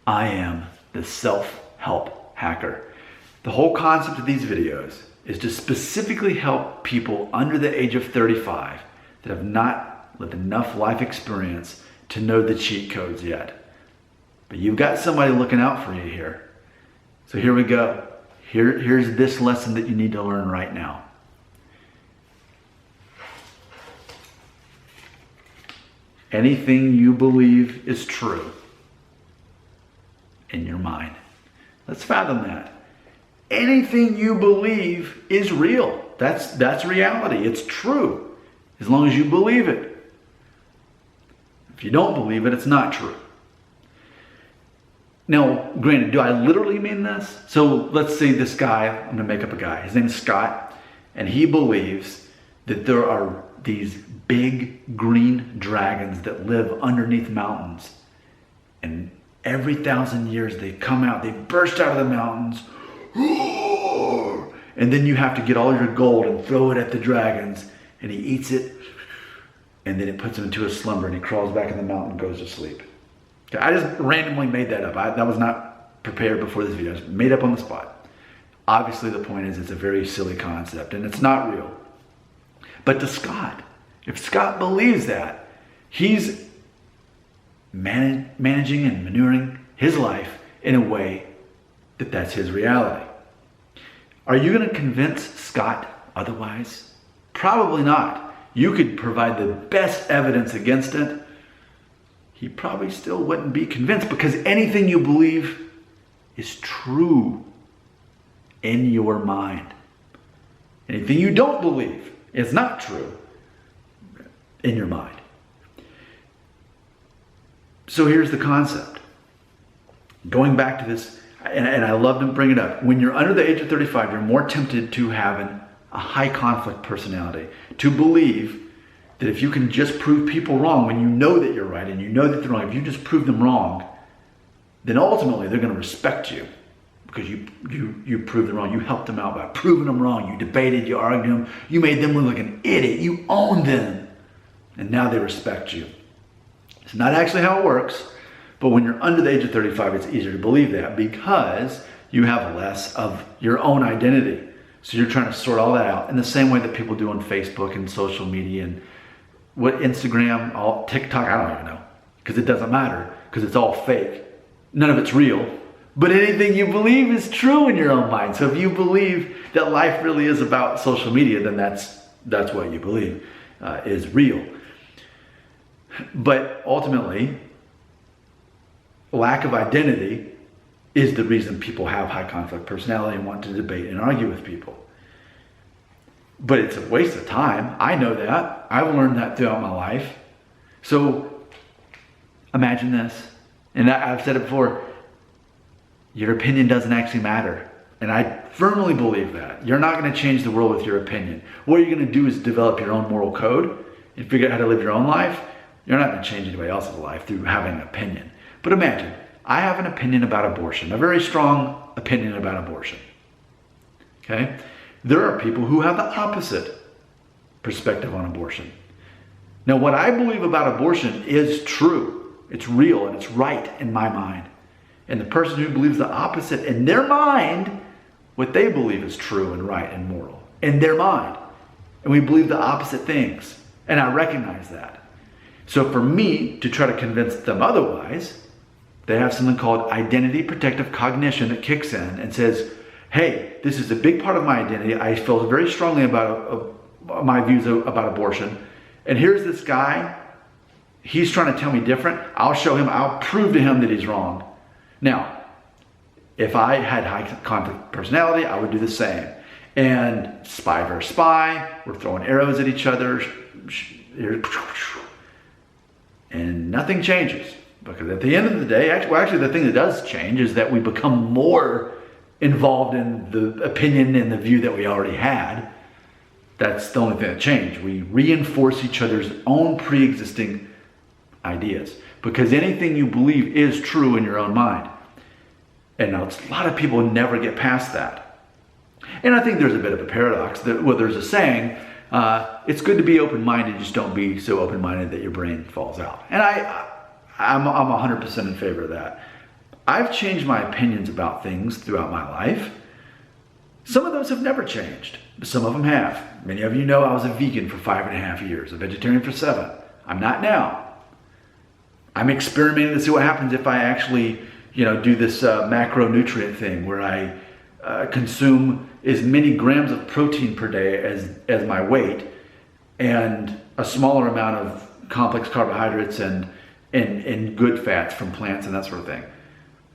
I am the self-help hacker. The whole concept of these videos is to specifically help people under the age of 35 that have not lived enough life experience to know the cheat codes yet. But you've got somebody looking out for you here. So here we go. Here's this lesson that you need to learn right now. Anything you believe is true in your mind. Let's fathom that. Anything you believe is real. That's reality. It's true. As long as you believe it. If you don't believe it, it's not true. Now, granted, do I literally mean this? So let's say this guy, I'm going to make up a guy. His name is Scott, and he believes that there are these big green dragons that live underneath mountains. And every 1,000 years they come out, they burst out of the mountains. And then you have to get all your gold and throw it at the dragons. And he eats it. And then it puts him into a slumber and he crawls back in the mountain and goes to sleep. Okay, I just randomly made that up. That was not prepared before this video. I just made up on the spot. Obviously the point is it's a very silly concept and it's not real. But to Scott, if Scott believes that, he's managing and maneuvering his life in a way that that's his reality. Are you going to convince Scott otherwise? Probably not. You could provide the best evidence against it. He probably still wouldn't be convinced because anything you believe is true in your mind. Anything you don't believe is not true in your mind. So here's the concept. Going back to this, and I love to bring it up. When you're under the age of 35, you're more tempted to have a high conflict personality, to believe that if you can just prove people wrong when you know that you're right and you know that they're wrong, if you just prove them wrong, then ultimately they're going to respect you because you proved them wrong. You helped them out by proving them wrong. You debated, you argued them, you made them look like an idiot. You owned them, and now they respect you. It's not actually how it works, but when you're under the age of 35, it's easier to believe that because you have less of your own identity. So you're trying to sort all that out in the same way that people do on Facebook and social media and what Instagram, TikTok, I don't even know, because it doesn't matter because it's all fake. None of it's real, but anything you believe is true in your own mind. So if you believe that life really is about social media, then that's what you believe is real. But ultimately, lack of identity is the reason people have high conflict personality and want to debate and argue with people. But it's a waste of time. I know that. I've learned that throughout my life. So imagine this. And I've said it before. Your opinion doesn't actually matter. And I firmly believe that. You're not going to change the world with your opinion. What you're going to do is develop your own moral code and figure out how to live your own life. You're not going to change anybody else's life through having an opinion. But imagine, I have an opinion about abortion, a very strong opinion about abortion. Okay? There are people who have the opposite perspective on abortion. Now, what I believe about abortion is true. It's real and it's right in my mind. And the person who believes the opposite in their mind, what they believe is true and right and moral in their mind. And we believe the opposite things. And I recognize that. So for me to try to convince them otherwise, they have something called identity protective cognition that kicks in and says, hey, this is a big part of my identity. I feel very strongly about my views about abortion. And here's this guy. He's trying to tell me different. I'll show him. I'll prove to him that he's wrong. Now, if I had high conflict personality, I would do the same. And spy versus spy. We're throwing arrows at each other. And nothing changes. Because at the end of the day, actually the thing that does change is that we become more involved in the opinion and the view that we already had. That's the only thing that changed. We reinforce each other's own pre-existing ideas. Because anything you believe is true in your own mind. And now a lot of people never get past that. And I think there's a bit of a paradox. There's a saying, it's good to be open-minded, just don't be so open-minded that your brain falls out. And I'm 100% in favor of that. I've changed my opinions about things throughout my life. Some of those have never changed. Some of them have. Many of you know I was a vegan for 5.5 years, a vegetarian for 7. I'm not now. I'm experimenting to see what happens if I actually, do this macronutrient thing where I consume as many grams of protein per day as my weight and a smaller amount of complex carbohydrates and good fats from plants and that sort of thing,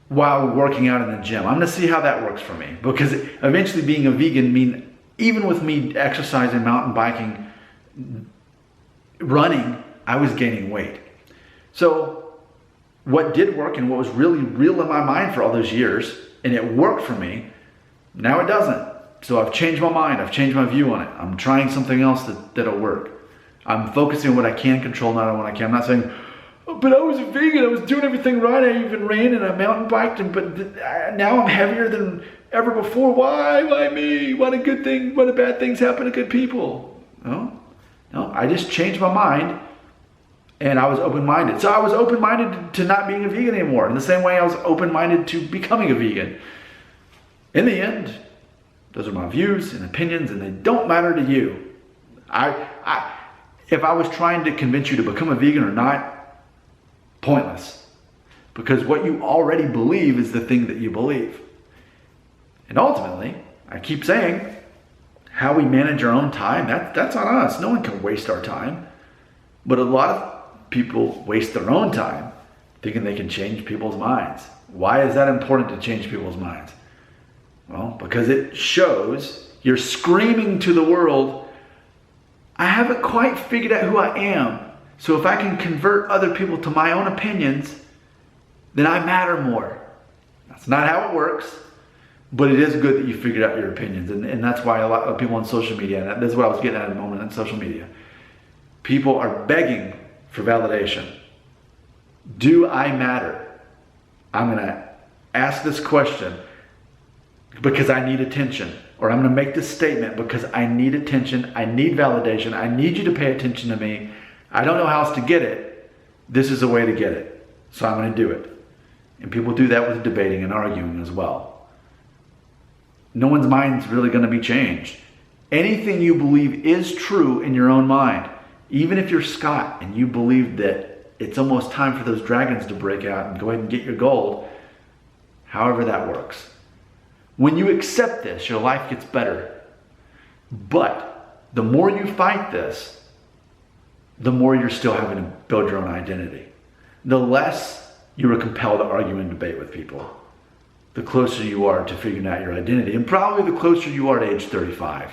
while working out in the gym. I'm going to see how that works for me, because eventually being a vegan means, even with me exercising, mountain biking, running, I was gaining weight. So what did work and what was really real in my mind for all those years, and it worked for me, now it doesn't. So I've changed my mind. I've changed my view on it. I'm trying something else that'll work. I'm focusing on what I can control, not on what I can. I'm not saying, but I was a vegan, I was doing everything right, I even ran and I mountain biked, but now I'm heavier than ever before. Why me? Why do bad things happen to good people? No, I just changed my mind and I was open-minded. So I was open-minded to not being a vegan anymore, in the same way I was open-minded to becoming a vegan. In the end, those are my views and opinions, and they don't matter to you. If I was trying to convince you to become a vegan or not, pointless, because what you already believe is the thing that you believe. And ultimately, I keep saying, how we manage our own time, that's on us. No one can waste our time. But a lot of people waste their own time thinking they can change people's minds. Why is that important to change people's minds? Well, because it shows you're screaming to the world, I haven't quite figured out who I am. So if I can convert other people to my own opinions, then I matter more. That's not how it works, but it is good that you figured out your opinions. And that's why a lot of people on social media, and that's what I was getting at the moment on social media, people are begging for validation. Do I matter? I'm going to ask this question because I need attention. Or I'm going to make this statement because I need attention, I need validation, I need you to pay attention to me. I don't know how else to get it. This is a way to get it. So I'm going to do it. And people do that with debating and arguing as well. No one's mind's really going to be changed. Anything you believe is true in your own mind. Even if you're Scott and you believe that it's almost time for those dragons to break out and go ahead and get your gold, however that works. When you accept this, your life gets better. But the more you fight this, the more you're still having to build your own identity. The less you are compelled to argue and debate with people, the closer you are to figuring out your identity, and probably the closer you are to age 35.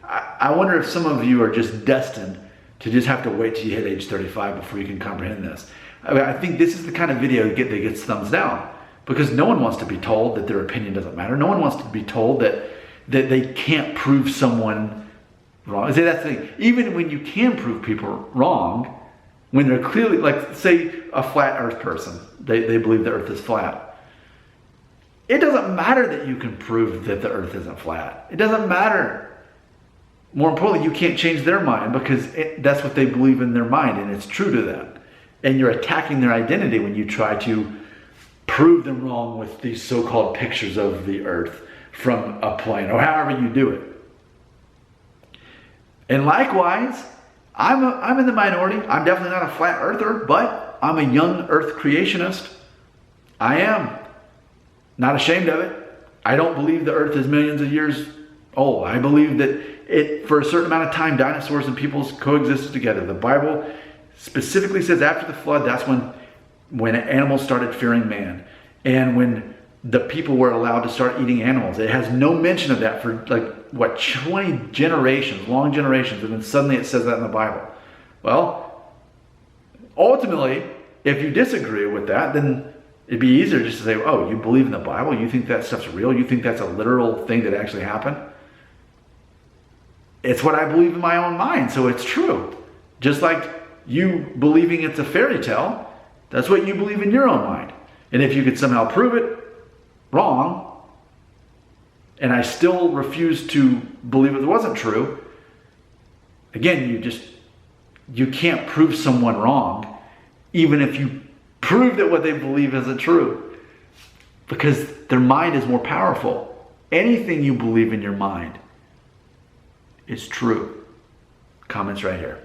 I wonder if some of you are just destined to just have to wait till you hit age 35 before you can comprehend this. I think this is the kind of video that gets thumbs down, because no one wants to be told that their opinion doesn't matter. No one wants to be told that they can't prove someone wrong. See, that's the thing. Even when you can prove people wrong, when they're clearly, like, say, a flat earth person, they believe the earth is flat. It doesn't matter that you can prove that the earth isn't flat. It doesn't matter. More importantly, you can't change their mind, because that's what they believe in their mind, and it's true to them. And you're attacking their identity when you try to prove them wrong with these so-called pictures of the earth from a plane, or however you do it. And likewise, I'm in the minority. I'm definitely not a flat earther, but I'm a young earth creationist. I am. Not ashamed of it. I don't believe the earth is millions of years old. I believe that for a certain amount of time, dinosaurs and peoples coexisted together. The Bible specifically says after the flood, that's when animals started fearing man. And when the people were allowed to start eating animals. It has no mention of that for 20 generations, long generations, and then suddenly it says that in the Bible. Well, ultimately, if you disagree with that, then it'd be easier just to say, oh, you believe in the Bible? You think that stuff's real? You think that's a literal thing that actually happened? It's what I believe in my own mind, so it's true. Just like you believing it's a fairy tale, that's what you believe in your own mind. And if you could somehow prove it wrong, and I still refuse to believe it wasn't true, again, you can't prove someone wrong, even if you prove that what they believe isn't true. because their mind is more powerful. Anything you believe in your mind is true. Comments right here.